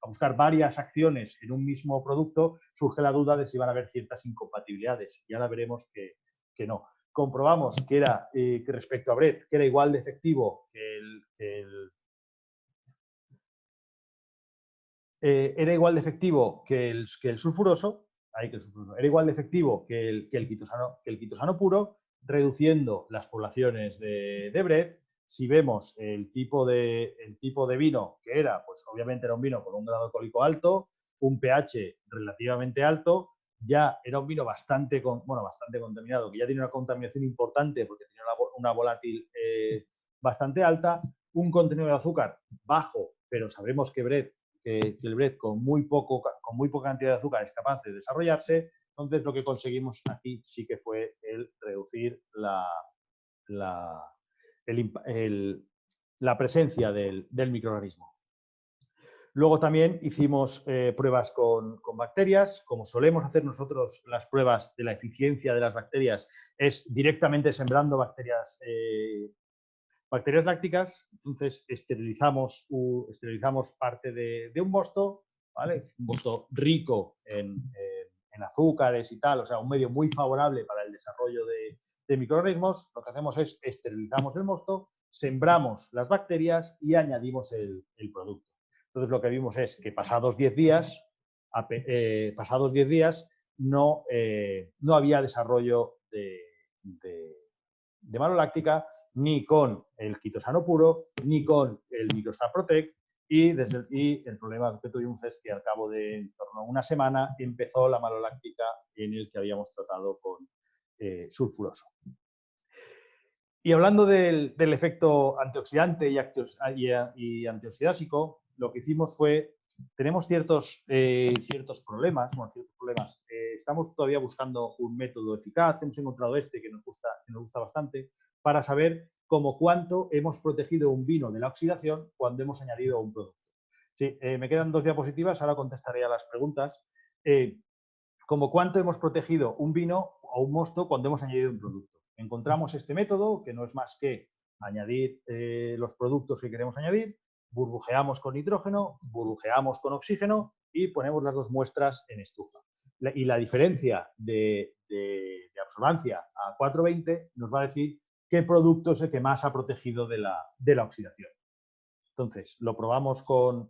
buscar varias acciones en un mismo producto, surge la duda de si van a haber ciertas incompatibilidades. Y ahora veremos que no. Comprobamos que respecto a BRED, que era igual de efectivo era igual de efectivo que el sulfuroso, era igual de efectivo que el quitosano puro, reduciendo las poblaciones de BRED. Si vemos el tipo de vino que era, pues obviamente era un vino con un grado alcohólico alto, un pH relativamente alto, ya era un vino bastante contaminado, que ya tiene una contaminación importante porque tenía una volátil bastante alta, un contenido de azúcar bajo, pero sabemos que el BRED con muy poca cantidad de azúcar es capaz de desarrollarse. Entonces lo que conseguimos aquí sí que fue el reducir la presencia del microorganismo. Luego también hicimos pruebas con bacterias. Como solemos hacer nosotros las pruebas de la eficiencia de las bacterias, es directamente sembrando bacterias lácticas. Entonces esterilizamos parte de un mosto, ¿vale? Un mosto rico en azúcares y tal, o sea, un medio muy favorable para el desarrollo de microorganismos. Lo que hacemos es esterilizamos el mosto, sembramos las bacterias y añadimos el producto. Entonces lo que vimos es que pasados 10 días no había desarrollo de maloláctica ni con el quitosano puro, ni con el Microstat Protect, y el problema que tuvimos es que al cabo de en torno a una semana empezó la maloláctica en el que habíamos tratado con sulfuroso. Y hablando del efecto antioxidante y antioxidásico, lo que hicimos fue, tenemos ciertos problemas, estamos todavía buscando un método eficaz, hemos encontrado que nos gusta bastante, para saber cuánto hemos protegido un vino de la oxidación cuando hemos añadido un producto. Sí, me quedan 2 diapositivas, ahora contestaré a las preguntas. Cuánto hemos protegido un vino o un mosto cuando hemos añadido un producto. Encontramos este método, que no es más que añadir los productos que queremos añadir, burbujeamos con nitrógeno, burbujeamos con oxígeno y ponemos las 2 muestras en estufa. Y la diferencia de absorbancia a 420 nos va a decir qué producto es el que más ha protegido de la oxidación. Entonces, lo probamos con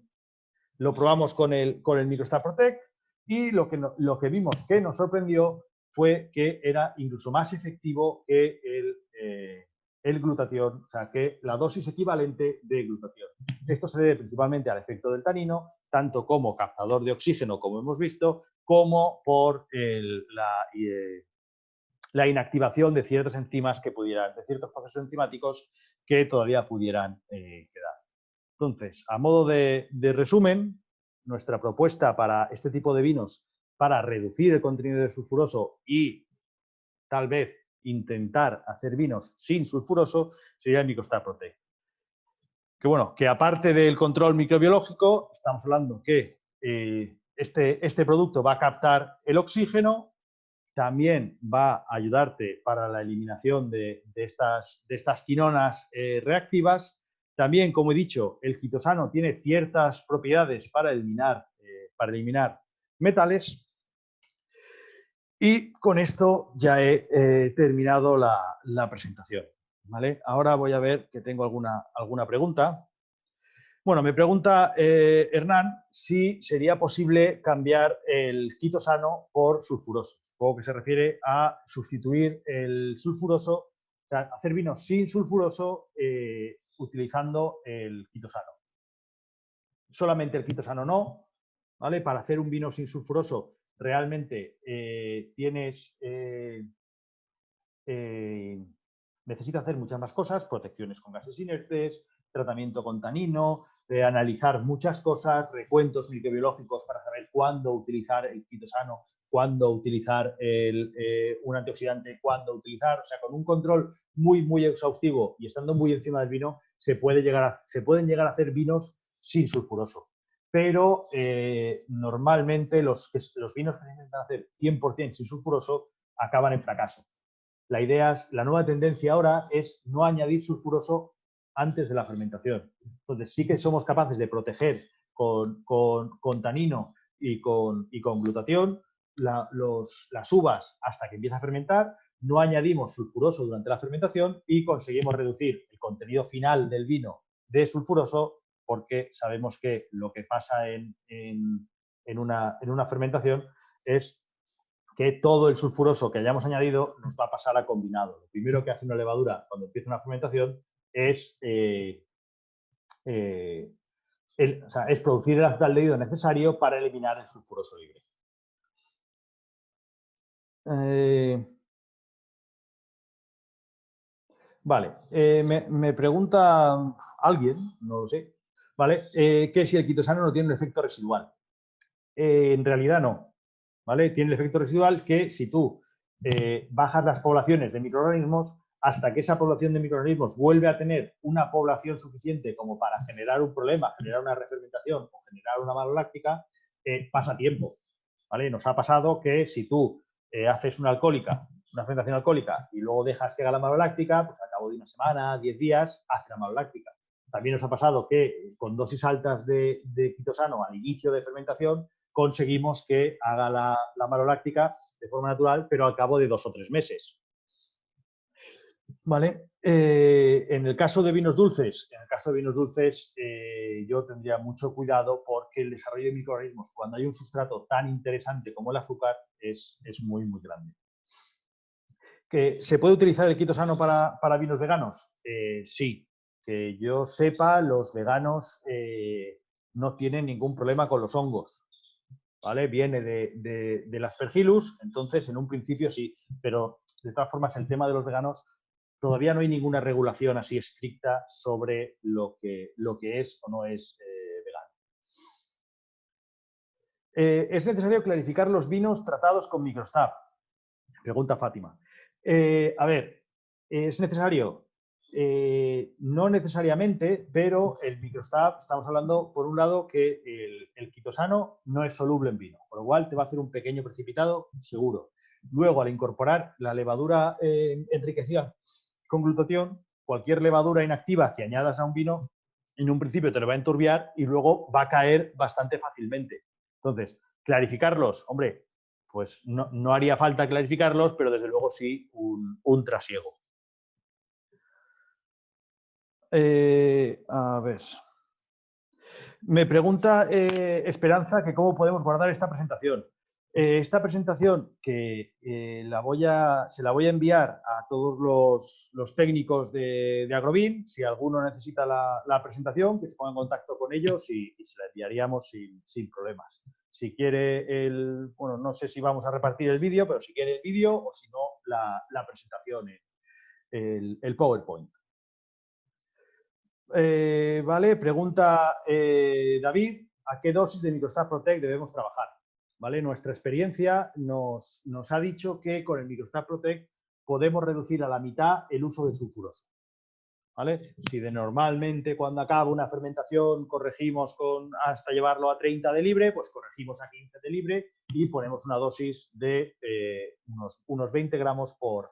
el Microstat Protect y lo que vimos que nos sorprendió fue que era incluso más efectivo que el glutatión, o sea, que la dosis equivalente de glutatión. Esto se debe principalmente al efecto del tanino, tanto como captador de oxígeno, como hemos visto, como por la inactivación de ciertas enzimas de ciertos procesos enzimáticos que todavía pudieran quedar. Entonces, a modo de resumen, nuestra propuesta para este tipo de vinos, para reducir el contenido de sulfuroso y tal vez intentar hacer vinos sin sulfuroso, sería el Microstat Protect. Que aparte del control microbiológico, estamos hablando que este producto va a captar el oxígeno, también va a ayudarte para la eliminación de estas quinonas reactivas También, como he dicho, el quitosano tiene ciertas propiedades para eliminar metales. Y con esto ya he terminado la presentación, ¿vale? Ahora voy a ver que tengo alguna pregunta. Bueno, me pregunta Hernán si sería posible cambiar el quitosano por sulfuroso. Supongo que se refiere a sustituir el sulfuroso, o sea, hacer vino sin sulfuroso utilizando el quitosano. Solamente el quitosano no, ¿vale? Para hacer un vino sin sulfuroso realmente necesita hacer muchas más cosas, protecciones con gases inertes, tratamiento con tanino, analizar muchas cosas, recuentos microbiológicos para saber cuándo utilizar el quitosano, cuándo utilizar un antioxidante, cuándo utilizar, o sea, con un control muy, muy exhaustivo y estando muy encima del vino, se pueden llegar a hacer vinos sin sulfuroso. Pero normalmente los vinos que se intentan hacer 100% sin sulfuroso acaban en fracaso. La nueva tendencia ahora es no añadir sulfuroso antes de la fermentación. Entonces sí que somos capaces de proteger con tanino y con glutatión las uvas hasta que empieza a fermentar, no añadimos sulfuroso durante la fermentación y conseguimos reducir el contenido final del vino de sulfuroso porque sabemos que lo que pasa en una fermentación es que todo el sulfuroso que hayamos añadido nos va a pasar a combinado. Lo primero que hace una levadura cuando empieza una fermentación es, es producir el aldehído necesario para eliminar el sulfuroso libre. Vale, me pregunta alguien, no lo sé, ¿vale? Que si el quitosano no tiene un efecto residual. En realidad no, ¿vale? Tiene el efecto residual que si tú bajas las poblaciones de microorganismos, hasta que esa población de microorganismos vuelve a tener una población suficiente como para generar un problema, generar una refermentación o generar una maloláctica, pasa tiempo, ¿vale? Nos ha pasado que si tú haces una fermentación alcohólica y luego dejas que haga la maloláctica, pues al cabo de una semana, 10 días, hace la maloláctica. También nos ha pasado que con dosis altas de quitosano al inicio de fermentación conseguimos que haga la maloláctica de forma natural, pero al cabo de 2 o 3 meses. ¿Vale? En el caso de vinos dulces, yo tendría mucho cuidado porque el desarrollo de microorganismos, cuando hay un sustrato tan interesante como el azúcar, es muy, muy grande. ¿Que se puede utilizar el quitosano para vinos veganos? Sí. Que yo sepa, los veganos no tienen ningún problema con los hongos. ¿Vale? Viene del Aspergillus, entonces en un principio sí, pero de todas formas el tema de los veganos todavía no hay ninguna regulación así estricta sobre lo que es o no es vegano. ¿Es necesario clarificar los vinos tratados con microstab? Pregunta Fátima. A ver, ¿es necesario? No necesariamente, pero el microstab, estamos hablando, por un lado, que el quitosano no es soluble en vino, por lo cual te va a hacer un pequeño precipitado, seguro. Luego, al incorporar la levadura enriquecida con glutatión, cualquier levadura inactiva que añadas a un vino, en un principio te lo va a enturbiar y luego va a caer bastante fácilmente. Entonces, clarificarlos, hombre, pues no haría falta clarificarlos, pero desde luego sí un trasiego. A ver. Me pregunta Esperanza que cómo podemos guardar esta presentación. Esta presentación que se la voy a enviar a todos los técnicos de Agrobin. Si alguno necesita la presentación, que se ponga en contacto con ellos y se la enviaríamos sin problemas. Si quiere bueno, no sé si vamos a repartir el vídeo, pero si quiere el vídeo o si no, la presentación, el PowerPoint. Vale, pregunta David, ¿a qué dosis de Microstab Protect debemos trabajar? ¿Vale? Nuestra experiencia nos ha dicho que con el Microstab Protect podemos reducir a la mitad el uso de sulfuroso. ¿Vale? Si de normalmente cuando acaba una fermentación corregimos hasta llevarlo a 30 de libre, pues corregimos a 15 de libre y ponemos una dosis de unos 20 gramos por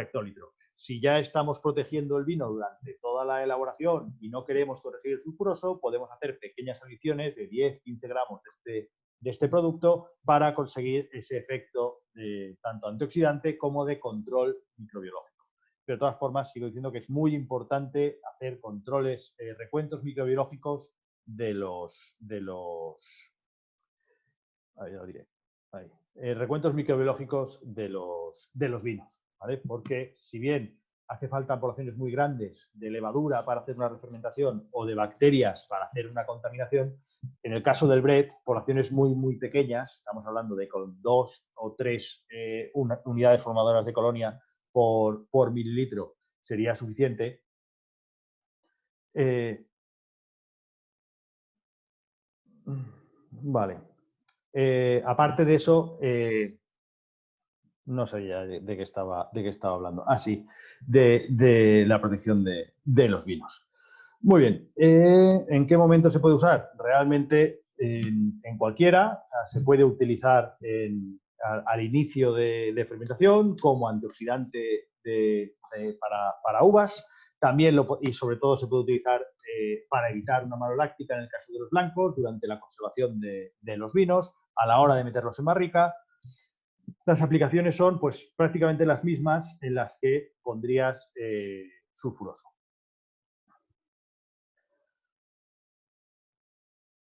hectolitro. Si ya estamos protegiendo el vino durante toda la elaboración y no queremos corregir el sulfuroso, podemos hacer pequeñas adiciones de 10-15 gramos de este producto para conseguir ese efecto tanto antioxidante como de control microbiológico. Pero de todas formas, sigo diciendo que es muy importante hacer controles, recuentos microbiológicos de los ahí lo diré, ahí. Recuentos microbiológicos de los vinos, ¿vale? Porque si bien hace falta poblaciones muy grandes de levadura para hacer una refermentación o de bacterias para hacer una contaminación, en el caso del Brett, poblaciones muy, muy pequeñas, estamos hablando de con 2 o 3 unidades formadoras de colonia por mililitro, sería suficiente. Vale. Aparte de eso, no sabía de qué estaba hablando. Ah, sí, de la protección de los vinos. Muy bien. ¿En qué momento se puede usar? Realmente en cualquiera. O sea, se puede utilizar al inicio de fermentación como antioxidante para uvas. También y sobre todo se puede utilizar para evitar una maloláctica en el caso de los blancos durante la conservación de los vinos a la hora de meterlos en barrica. Las aplicaciones son pues prácticamente las mismas en las que pondrías sulfuroso.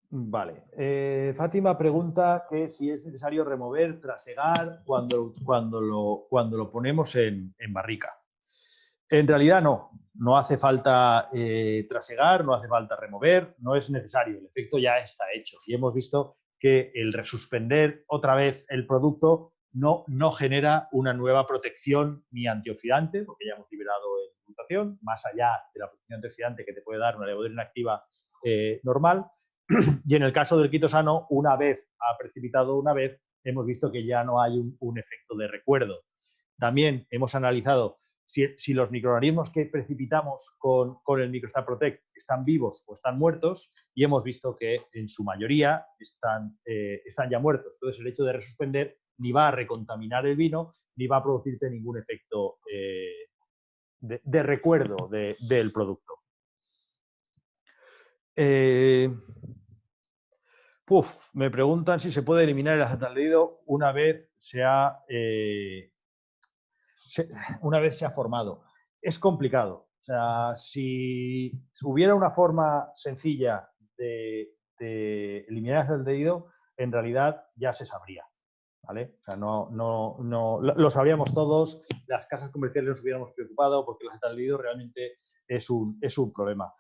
Vale. Fátima pregunta que si es necesario remover, trasegar cuando lo ponemos en barrica. En realidad no hace falta trasegar, no hace falta remover, no es necesario, el efecto ya está hecho. Y hemos visto que el resuspender otra vez el producto no genera una nueva protección ni antioxidante, porque ya hemos liberado en glutación, más allá de la protección antioxidante que te puede dar una levadura inactiva normal. Y en el caso del quitosano, una vez ha precipitado una vez, hemos visto que ya no hay un efecto de recuerdo. También hemos analizado si los microorganismos que precipitamos con el Microstar Protect están vivos o están muertos, y hemos visto que en su mayoría están ya muertos. Entonces, el hecho de resuspender ni va a recontaminar el vino, ni va a producirte ningún efecto de recuerdo del producto. Me preguntan si se puede eliminar el acetaldehído una vez se ha formado. Es complicado. O sea, si hubiera una forma sencilla de eliminar el acetaldehído, en realidad ya se sabría. ¿Vale? O sea, lo sabríamos todos, las casas comerciales nos hubiéramos preocupado porque el acetaldehído realmente es un problema.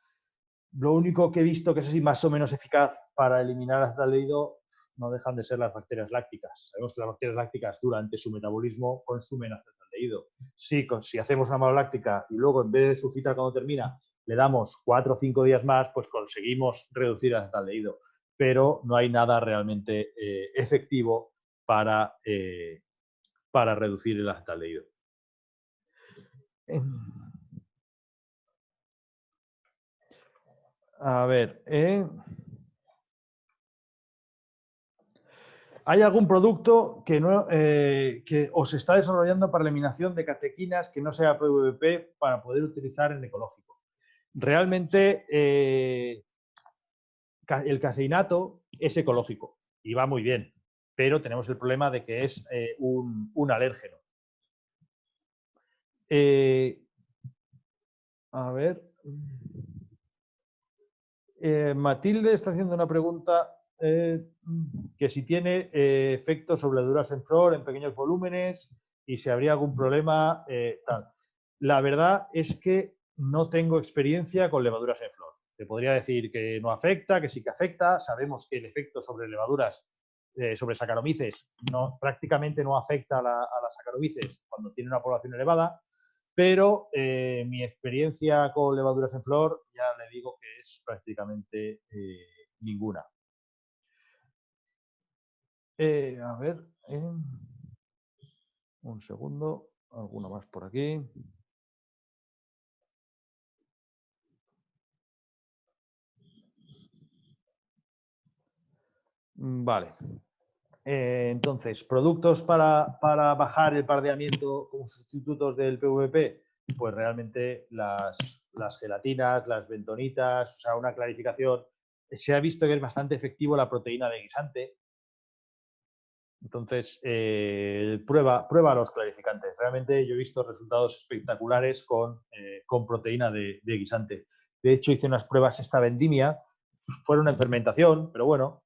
Lo único que he visto que es así más o menos eficaz para eliminar el acetaldehído no dejan de ser las bacterias lácticas. Sabemos que las bacterias lácticas durante su metabolismo consumen acetaldehído. Si hacemos una maloláctica y luego en vez de sulfitar cuando termina le damos 4 o 5 días más, pues conseguimos reducir el acetaldehído. Pero no hay nada realmente efectivo para reducir el acetaldehído. A ver, ¿hay algún producto que os está desarrollando para eliminación de catequinas que no sea PVP para poder utilizar en ecológico? Realmente el caseinato es ecológico y va muy bien, pero tenemos el problema de que es un alérgeno. A ver. Matilde está haciendo una pregunta que si tiene efectos sobre levaduras en flor en pequeños volúmenes y si habría algún problema tal. La verdad es que no tengo experiencia con levaduras en flor. Te podría decir que no afecta, que sí que afecta. Sabemos que el efecto sobre levaduras, sobre Saccharomyces, prácticamente no afecta a las Saccharomyces cuando tiene una población elevada. Pero mi experiencia con levaduras en flor, ya le digo que es prácticamente ninguna. A ver, un segundo, alguno más por aquí. Vale. Entonces, productos para bajar el pardeamiento como sustitutos del PVP, pues realmente las gelatinas, las bentonitas, o sea, una clarificación. Se ha visto que es bastante efectivo la proteína de guisante. Entonces, prueba los clarificantes. Realmente yo he visto resultados espectaculares con proteína de guisante. De hecho, hice unas pruebas esta vendimia, fueron en fermentación, pero bueno,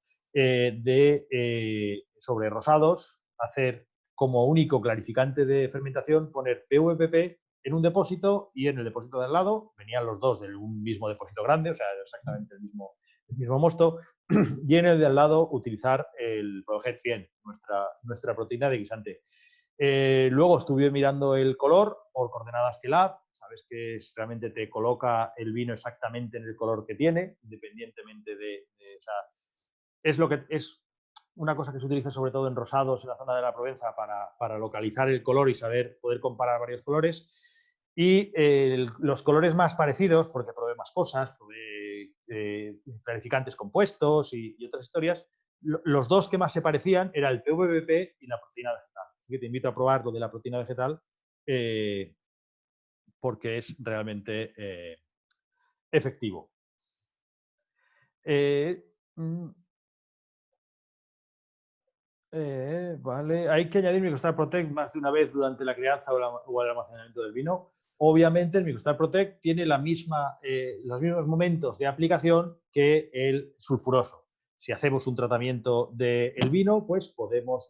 sobre rosados, hacer como único clarificante de fermentación, poner PVPP en un depósito y en el depósito de al lado, venían los dos de un mismo depósito grande, o sea, exactamente el mismo mosto, y en el de al lado utilizar el Proget 100, nuestra proteína de guisante. Luego estuve mirando el color por coordenadas TILAB, sabes que realmente te coloca el vino exactamente en el color que tiene, independientemente o sea, es una cosa que se utiliza sobre todo en rosados en la zona de la Provenza para localizar el color y poder comparar varios colores. Y los colores más parecidos, porque probé más cosas, probé clarificantes compuestos y otras historias, los dos que más se parecían eran el PVBP y la proteína vegetal. Así que te invito a probar lo de la proteína vegetal porque es realmente efectivo. Vale, hay que añadir Microstar Protect más de una vez durante la crianza o el almacenamiento del vino. Obviamente, el Microstar Protect tiene los mismos momentos de aplicación que el sulfuroso. Si hacemos un tratamiento del vino, pues podemos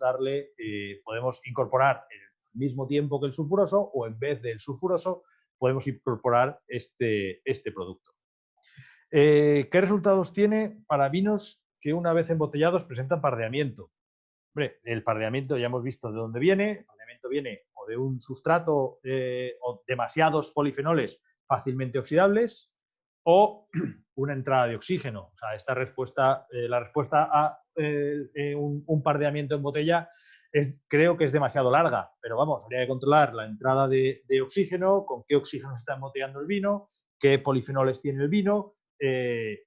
incorporar el mismo tiempo que el sulfuroso o en vez del sulfuroso podemos incorporar este producto. ¿Qué resultados tiene para vinos que una vez embotellados presentan pardeamiento? Hombre, el pardeamiento ya hemos visto de dónde viene. El pardeamiento viene o de un sustrato o demasiados polifenoles fácilmente oxidables o una entrada de oxígeno. O sea, la respuesta a un pardeamiento en botella creo que es demasiado larga, pero vamos, habría que controlar la entrada de oxígeno, con qué oxígeno se está embotellando el vino, qué polifenoles tiene el vino, si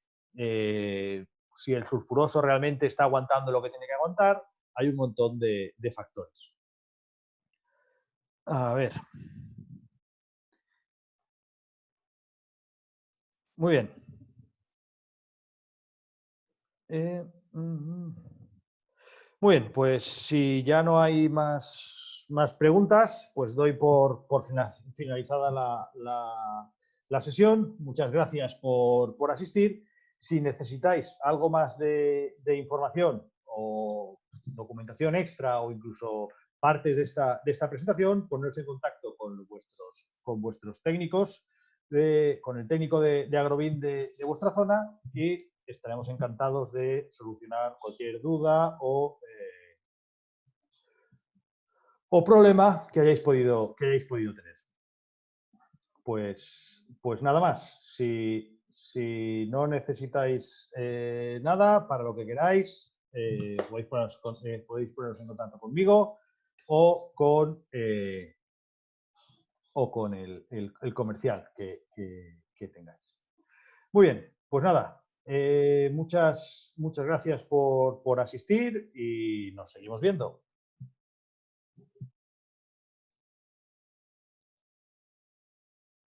el sulfuroso realmente está aguantando lo que tiene que aguantar. Hay un montón de factores. A ver. Muy bien. Muy bien, pues si ya no hay más preguntas, pues doy por finalizada la sesión. Muchas gracias por asistir. Si necesitáis algo más de información o documentación extra o incluso partes de esta presentación, poneros en contacto con vuestros técnicos, con el técnico de Agrovín de vuestra zona y estaremos encantados de solucionar cualquier duda o problema que hayáis podido tener. Pues nada más. Si no necesitáis nada, para lo que queráis, podéis poneros en contacto conmigo o con el comercial que tengáis. Muy bien, pues nada, muchas gracias por asistir y nos seguimos viendo.